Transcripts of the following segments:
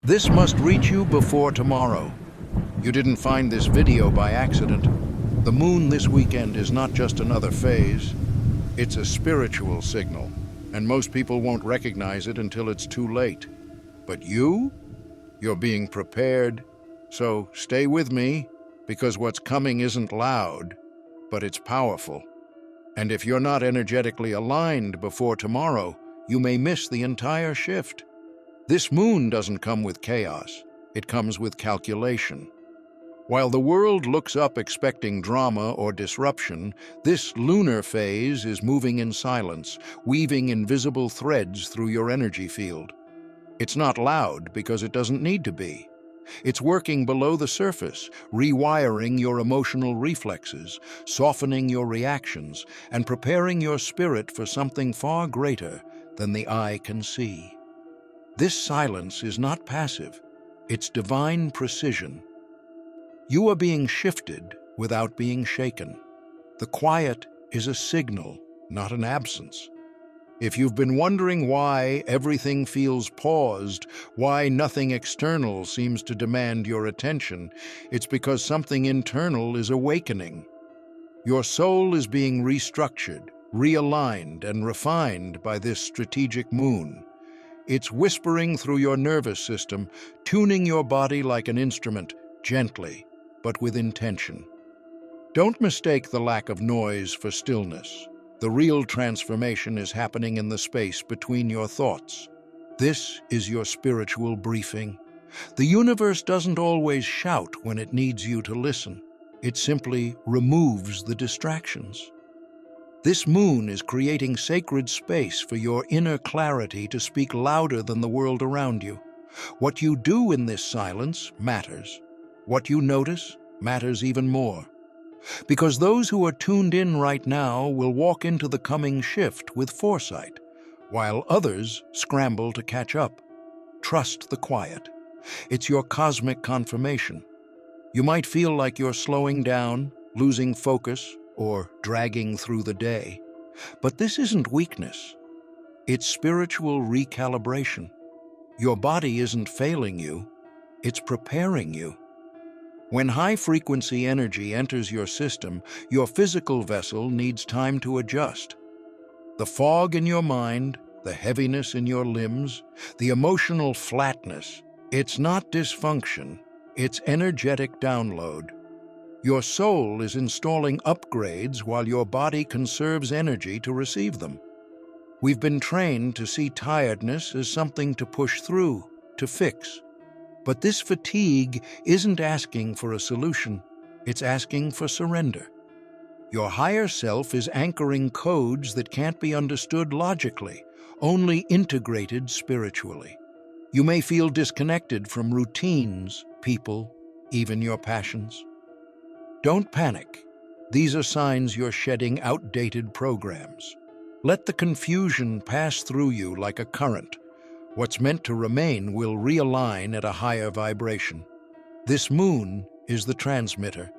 This must reach you before tomorrow. You didn't find this video by accident. The moon this weekend is not just another phase. It's a spiritual signal, and most people won't recognize it until it's too late. But you're being prepared. So stay with me, because what's coming isn't loud, but it's powerful. And if you're not energetically aligned before tomorrow, you may miss the entire shift. This moon doesn't come with chaos. It comes with calculation. While the world looks up expecting drama or disruption, this lunar phase is moving in silence, weaving invisible threads through your energy field. It's not loud because it doesn't need to be. It's working below the surface, rewiring your emotional reflexes, softening your reactions, and preparing your spirit for something far greater than the eye can see. This silence is not passive. It's divine precision. You are being shifted without being shaken. The quiet is a signal, not an absence. If you've been wondering why everything feels paused, why nothing external seems to demand your attention, it's because something internal is awakening. Your soul is being restructured, realigned, and refined by this strategic moon. It's whispering through your nervous system, tuning your body like an instrument, gently, but with intention. Don't mistake the lack of noise for stillness. The real transformation is happening in the space between your thoughts. This is your spiritual briefing. The universe doesn't always shout when it needs you to listen. It simply removes the distractions. This moon is creating sacred space for your inner clarity to speak louder than the world around you. What you do in this silence matters. What you notice matters even more. Because those who are tuned in right now will walk into the coming shift with foresight, while others scramble to catch up. Trust the quiet. It's your cosmic confirmation. You might feel like you're slowing down, losing focus, or dragging through the day. But this isn't weakness. It's spiritual recalibration. Your body isn't failing you, it's preparing you. When high-frequency energy enters your system, your physical vessel needs time to adjust. The fog in your mind, the heaviness in your limbs, the emotional flatness, it's not dysfunction, it's energetic download. Your soul is installing upgrades while your body conserves energy to receive them. We've been trained to see tiredness as something to push through, to fix. But this fatigue isn't asking for a solution, it's asking for surrender. Your higher self is anchoring codes that can't be understood logically, only integrated spiritually. You may feel disconnected from routines, people, even your passions. Don't panic. These are signs you're shedding outdated programs. Let the confusion pass through you like a current. What's meant to remain will realign at a higher vibration. This moon is the transmitter.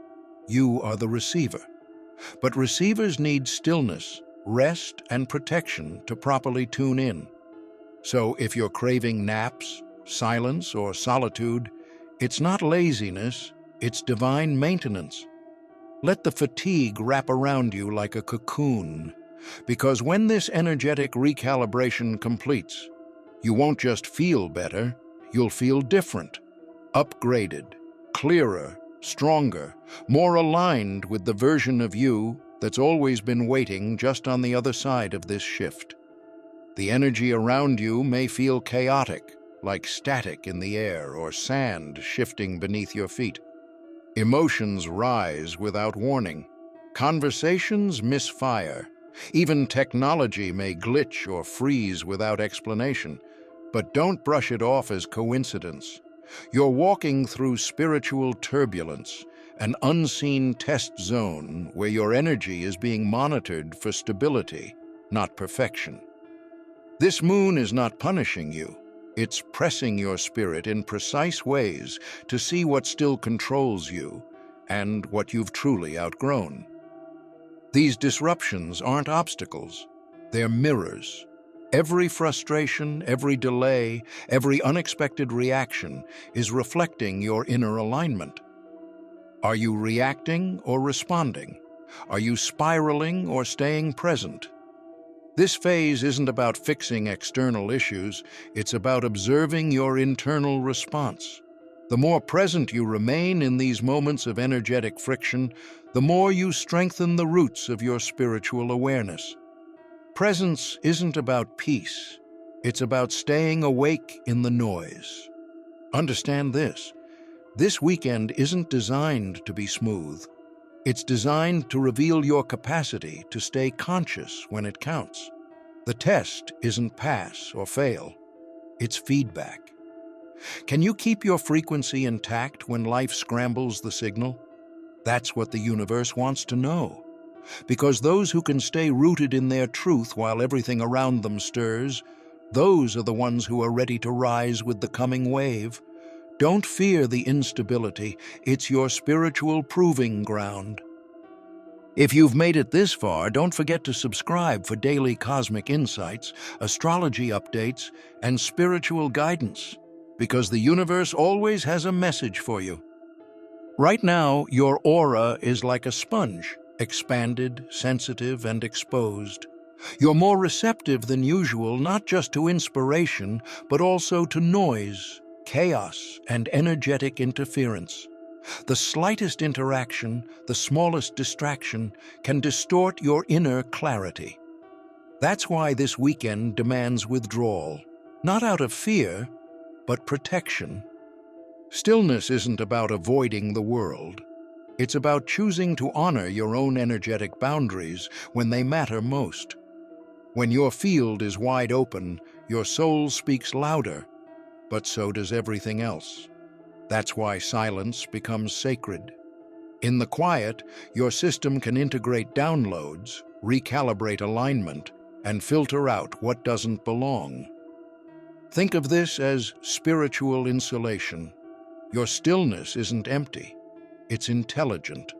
You are the receiver. But receivers need stillness, rest, and protection to properly tune in. So if you're craving naps, silence, or solitude, it's not laziness, it's divine maintenance. Let the fatigue wrap around you like a cocoon, because when this energetic recalibration completes, you won't just feel better, you'll feel different, upgraded, clearer, stronger, more aligned with the version of you that's always been waiting just on the other side of this shift. The energy around you may feel chaotic, like static in the air or sand shifting beneath your feet. Emotions rise without warning. Conversations misfire. Even technology may glitch or freeze without explanation. But don't brush it off as coincidence. You're walking through spiritual turbulence, an unseen test zone where your energy is being monitored for stability, not perfection. This moon is not punishing you. It's pressing your spirit in precise ways to see what still controls you and what you've truly outgrown. These disruptions aren't obstacles, they're mirrors. Every frustration, every delay, every unexpected reaction is reflecting your inner alignment. Are you reacting or responding? Are you spiraling or staying present? This phase isn't about fixing external issues, it's about observing your internal response. The more present you remain in these moments of energetic friction, the more you strengthen the roots of your spiritual awareness. Presence isn't about peace, it's about staying awake in the noise. Understand this weekend isn't designed to be smooth. It's designed to reveal your capacity to stay conscious when it counts. The test isn't pass or fail, it's feedback. Can you keep your frequency intact when life scrambles the signal? That's what the universe wants to know. Because those who can stay rooted in their truth while everything around them stirs, those are the ones who are ready to rise with the coming wave. Don't fear the instability, it's your spiritual proving ground. If you've made it this far, don't forget to subscribe for daily cosmic insights, astrology updates, and spiritual guidance, because the universe always has a message for you. Right now, your aura is like a sponge, expanded, sensitive, and exposed. You're more receptive than usual, not just to inspiration, but also to noise, chaos, and energetic interference. The slightest interaction, the smallest distraction, can distort your inner clarity. That's why this weekend demands withdrawal, not out of fear, but protection. Stillness isn't about avoiding the world. It's about choosing to honor your own energetic boundaries when they matter most. When your field is wide open, your soul speaks louder, but so does everything else. That's why silence becomes sacred. In the quiet, your system can integrate downloads, recalibrate alignment, and filter out what doesn't belong. Think of this as spiritual insulation. Your stillness isn't empty, it's intelligent.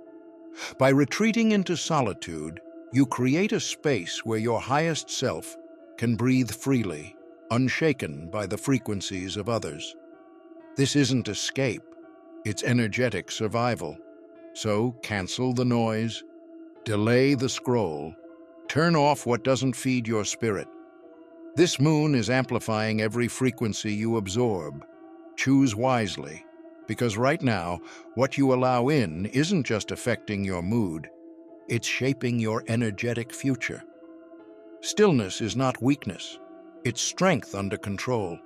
By retreating into solitude, you create a space where your highest self can breathe freely, unshaken by the frequencies of others. This isn't escape, it's energetic survival. So cancel the noise, delay the scroll, turn off what doesn't feed your spirit. This moon is amplifying every frequency you absorb. Choose wisely, because right now, what you allow in isn't just affecting your mood, it's shaping your energetic future. Stillness is not weakness, it's strength under control.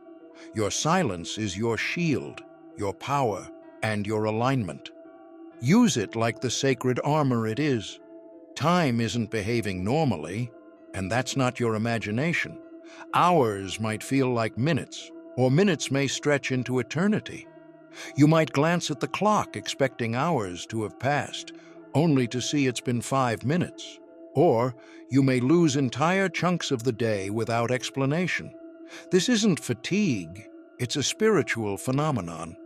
Your silence is your shield, your power, and your alignment. Use it like the sacred armor it is. Time isn't behaving normally, and that's not your imagination. Hours might feel like minutes, or minutes may stretch into eternity. You might glance at the clock expecting hours to have passed, only to see it's been 5 minutes. Or you may lose entire chunks of the day without explanation. This isn't fatigue, it's a spiritual phenomenon.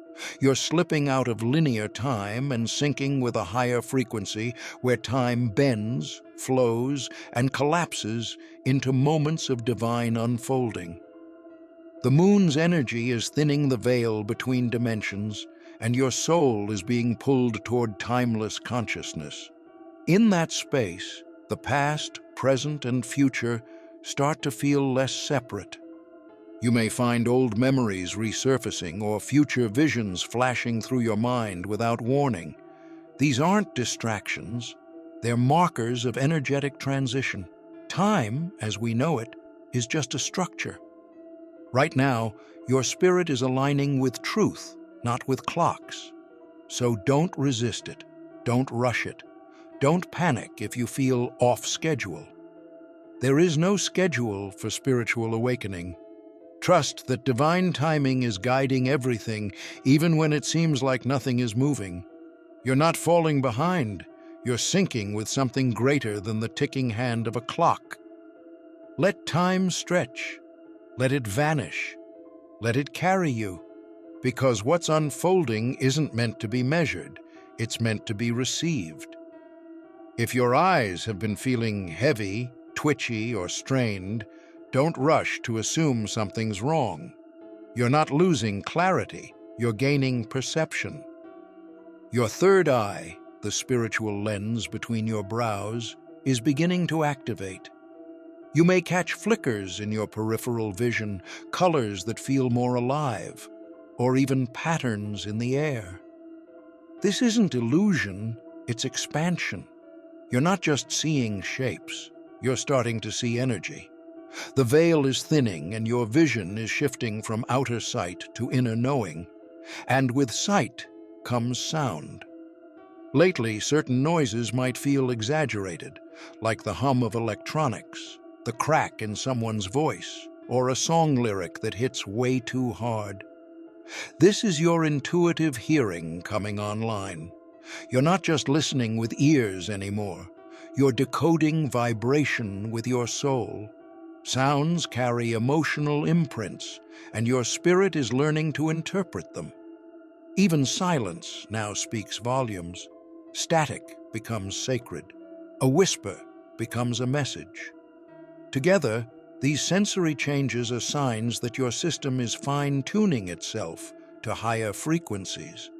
You're slipping out of linear time and syncing with a higher frequency where time bends, flows, and collapses into moments of divine unfolding. The moon's energy is thinning the veil between dimensions, and your soul is being pulled toward timeless consciousness. In that space, the past, present, and future start to feel less separate. You may find old memories resurfacing or future visions flashing through your mind without warning. These aren't distractions, they're markers of energetic transition. Time, as we know it, is just a structure. Right now, your spirit is aligning with truth, not with clocks. So don't resist it, don't rush it, don't panic if you feel off schedule. There is no schedule for spiritual awakening. Trust that divine timing is guiding everything, even when it seems like nothing is moving. You're not falling behind, you're syncing with something greater than the ticking hand of a clock. Let time stretch, let it vanish, let it carry you, because what's unfolding isn't meant to be measured, it's meant to be received. If your eyes have been feeling heavy, twitchy, or strained, Don't rush to assume something's wrong. You're not losing clarity, you're gaining perception. Your third eye, the spiritual lens between your brows, is beginning to activate. You may catch flickers in your peripheral vision, colors that feel more alive, or even patterns in the air. This isn't illusion, it's expansion. You're not just seeing shapes, you're starting to see energy. The veil is thinning and your vision is shifting from outer sight to inner knowing. And with sight comes sound. Lately, certain noises might feel exaggerated, like the hum of electronics, the crack in someone's voice, or a song lyric that hits way too hard. This is your intuitive hearing coming online. You're not just listening with ears anymore. You're decoding vibration with your soul. Sounds carry emotional imprints, and your spirit is learning to interpret them. Even silence now speaks volumes. Static becomes sacred. A whisper becomes a message. Together, these sensory changes are signs that your system is fine-tuning itself to higher frequencies.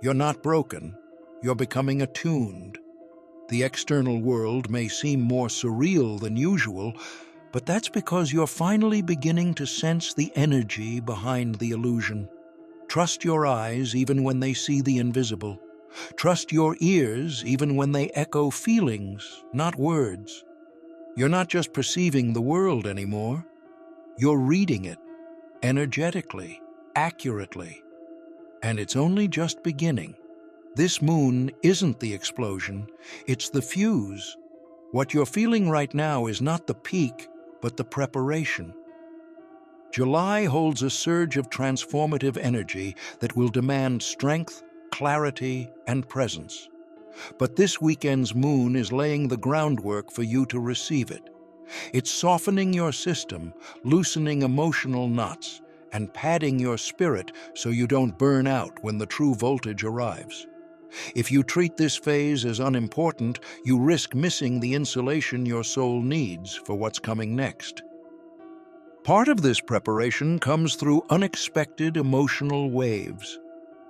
You're not broken, you're becoming attuned. The external world may seem more surreal than usual, but that's because you're finally beginning to sense the energy behind the illusion. Trust your eyes even when they see the invisible. Trust your ears even when they echo feelings, not words. You're not just perceiving the world anymore. You're reading it, energetically, accurately. And it's only just beginning. This moon isn't the explosion, it's the fuse. What you're feeling right now is not the peak, but the preparation. July holds a surge of transformative energy that will demand strength, clarity, and presence. But this weekend's moon is laying the groundwork for you to receive it. It's softening your system, loosening emotional knots, and padding your spirit so you don't burn out when the true voltage arrives. If you treat this phase as unimportant, you risk missing the insulation your soul needs for what's coming next. Part of this preparation comes through unexpected emotional waves.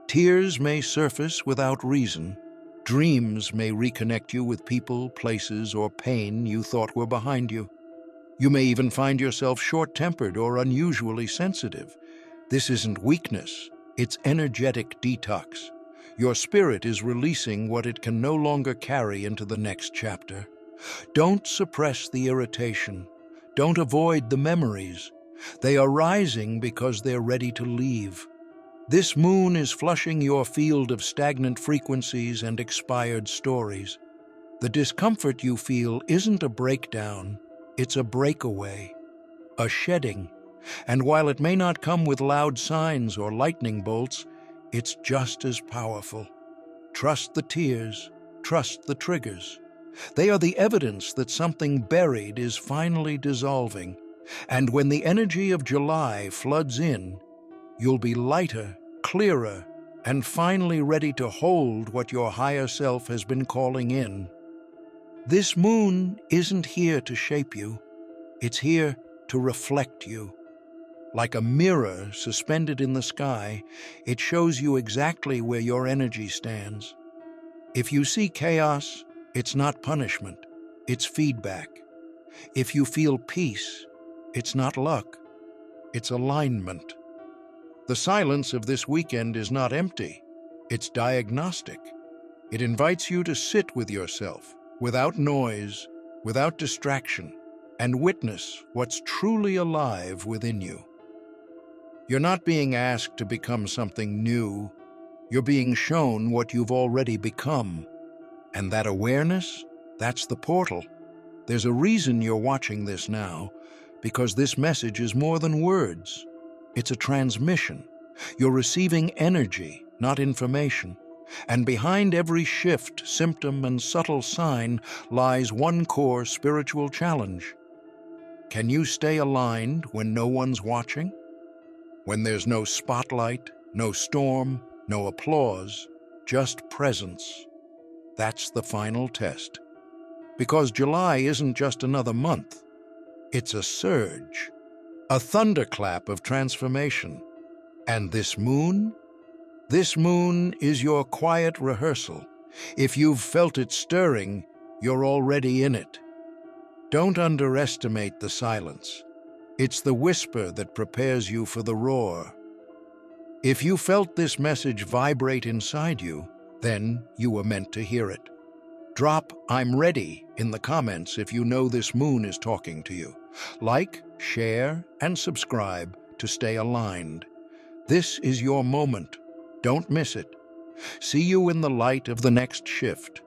Tears may surface without reason. Dreams may reconnect you with people, places, or pain you thought were behind you. You may even find yourself short-tempered or unusually sensitive. This isn't weakness, it's energetic detox. Your spirit is releasing what it can no longer carry into the next chapter. Don't suppress the irritation. Don't avoid the memories. They are rising because they're ready to leave. This moon is flushing your field of stagnant frequencies and expired stories. The discomfort you feel isn't a breakdown, it's a breakaway, a shedding. And while it may not come with loud signs or lightning bolts, it's just as powerful. Trust the tears, trust the triggers. They are the evidence that something buried is finally dissolving. And when the energy of July floods in, you'll be lighter, clearer, and finally ready to hold what your higher self has been calling in. This moon isn't here to shape you. It's here to reflect you. Like a mirror suspended in the sky, it shows you exactly where your energy stands. If you see chaos, it's not punishment, it's feedback. If you feel peace, it's not luck, it's alignment. The silence of this weekend is not empty, it's diagnostic. It invites you to sit with yourself, without noise, without distraction, and witness what's truly alive within you. You're not being asked to become something new, you're being shown what you've already become. And that awareness, that's the portal. There's a reason you're watching this now, because this message is more than words. It's a transmission. You're receiving energy, not information. And behind every shift, symptom, and subtle sign lies one core spiritual challenge. Can you stay aligned when no one's watching? When there's no spotlight, no storm, no applause, just presence. That's the final test. Because July isn't just another month. It's a surge, a thunderclap of transformation. And this moon? This moon is your quiet rehearsal. If you've felt it stirring, you're already in it. Don't underestimate the silence. It's the whisper that prepares you for the roar. If you felt this message vibrate inside you, then you were meant to hear it. Drop "I'm ready" in the comments if you know this moon is talking to you. Like, share, and subscribe to stay aligned. This is your moment. Don't miss it. See you in the light of the next shift.